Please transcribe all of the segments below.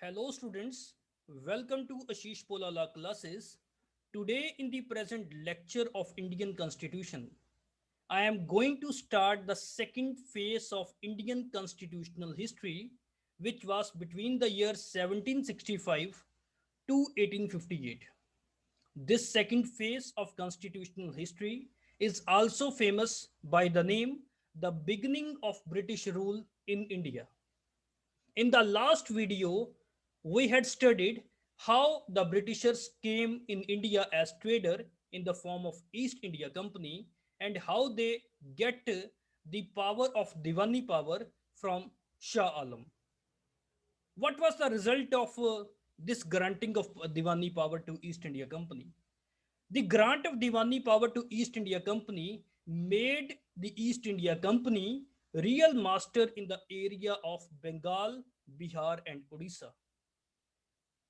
Hello students, welcome to Ashish Polala classes. Today in the present lecture of Indian Constitution, I am going to start the second phase of Indian constitutional history, which was between the year 1765 to 1858. This second phase of constitutional history is also famous by the name the beginning of British rule in India. In the last video, we had studied how the Britishers came in India as trader in the form of East India Company and how they get the power of Diwani power from Shah Alam. What was the result of this granting of Diwani power to East India Company? The grant of Diwani power to East India Company made the East India Company real master in the area of Bengal, Bihar, and Odisha.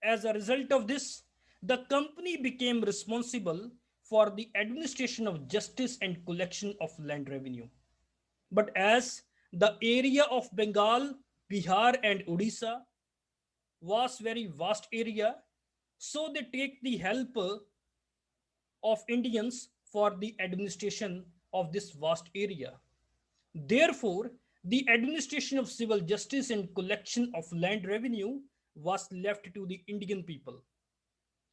As a result of this, the company became responsible for the administration of justice and collection of land revenue. But as the area of Bengal, Bihar, and Odisha was very vast area, so they take the help of Indians for the administration of this vast area. Therefore, the administration of civil justice and collection of land revenue was left to the Indian people.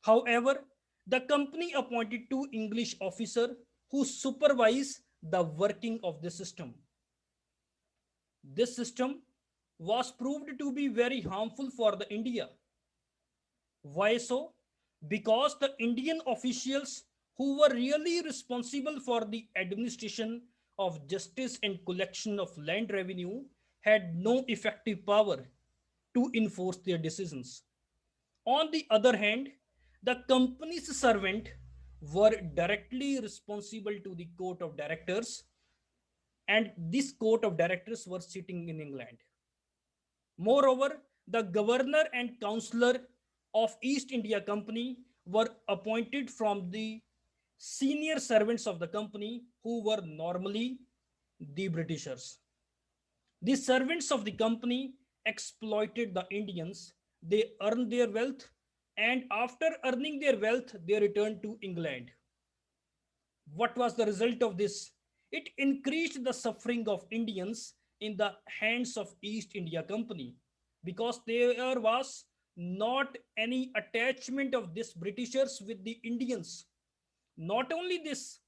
However, the company appointed two English officers who supervise the working of the system. This system was proved to be very harmful for the India. Why so? Because the Indian officials who were really responsible for the administration of justice and collection of land revenue had no effective power to enforce their decisions. On the other hand, the company's servants were directly responsible to the court of directors, and this court of directors were sitting in England. Moreover, the governor and councillor of East India Company were appointed from the senior servants of the company who were normally the Britishers. The servants of the company exploited the Indians. They earned their wealth, and after earning their wealth, they returned to England. What was the result of this? It increased the suffering of Indians in the hands of East India Company because there was not any attachment of these Britishers with the Indians. Not only this,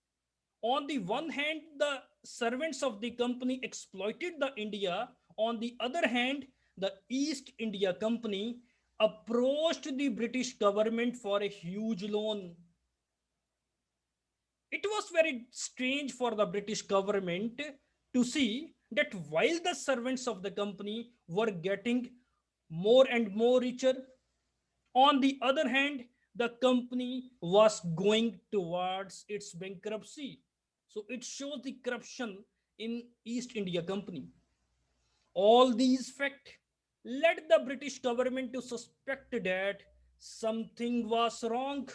on the one hand, the servants of the company exploited the India. On the other hand, the East India Company approached the British government for a huge loan. It was very strange for the British government to see that while the servants of the company were getting more and more richer, on the other hand, the company was going towards its bankruptcy. So it shows the corruption in East India Company. All these facts led the British government to suspect that something was wrong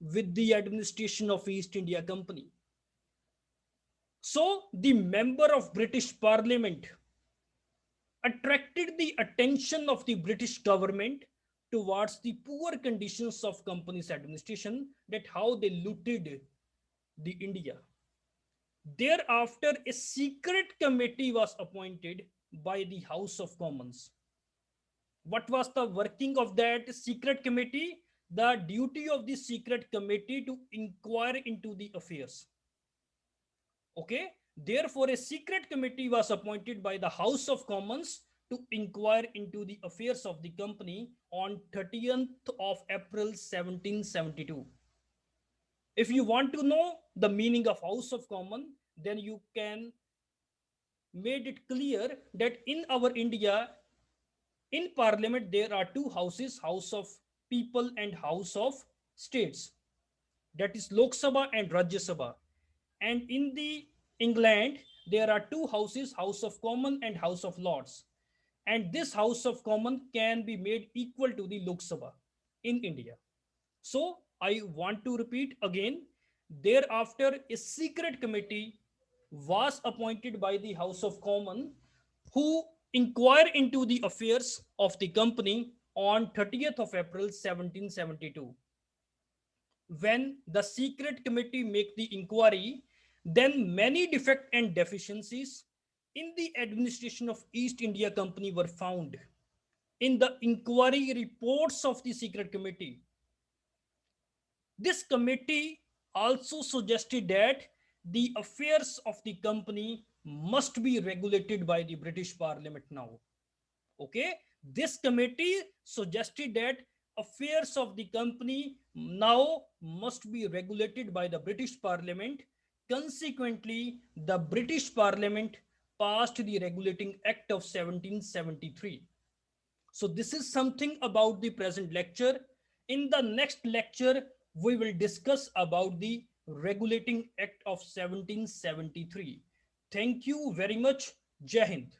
with the administration of East India Company. So the member of British Parliament attracted the attention of the British government towards the poor conditions of company's administration, that how they looted the India. Thereafter, a secret committee was appointed by the House of Commons. What was the working of that secret committee? The duty of the secret committee to inquire into the affairs. Okay, therefore a secret committee was appointed by the House of Commons to inquire into the affairs of the company on 30th of April 1772. If you want to know the meaning of House of Commons, then you can made it clear that in our India, in parliament there are two houses, House of People and House of States, that is Lok Sabha and Rajya Sabha. And in the England, there are two houses, House of Commons and House of Lords. And this House of Commons can be made equal to the Lok Sabha in India. So I want to repeat again, thereafter a secret committee was appointed by the House of Commons who inquire into the affairs of the company on 30th of April 1772. When the secret committee make the inquiry, then many defects and deficiencies in the administration of East India Company were found. In the inquiry reports of the secret committee, this committee also suggested that the affairs of the company must be regulated by the British Parliament now. Okay, this committee suggested that affairs of the company now must be regulated by the British Parliament. Consequently, the British Parliament passed the Regulating Act of 1773. So this is something about the present lecture. In the next lecture, we will discuss about the Regulating Act of 1773. Thank you very much. Jai Hind.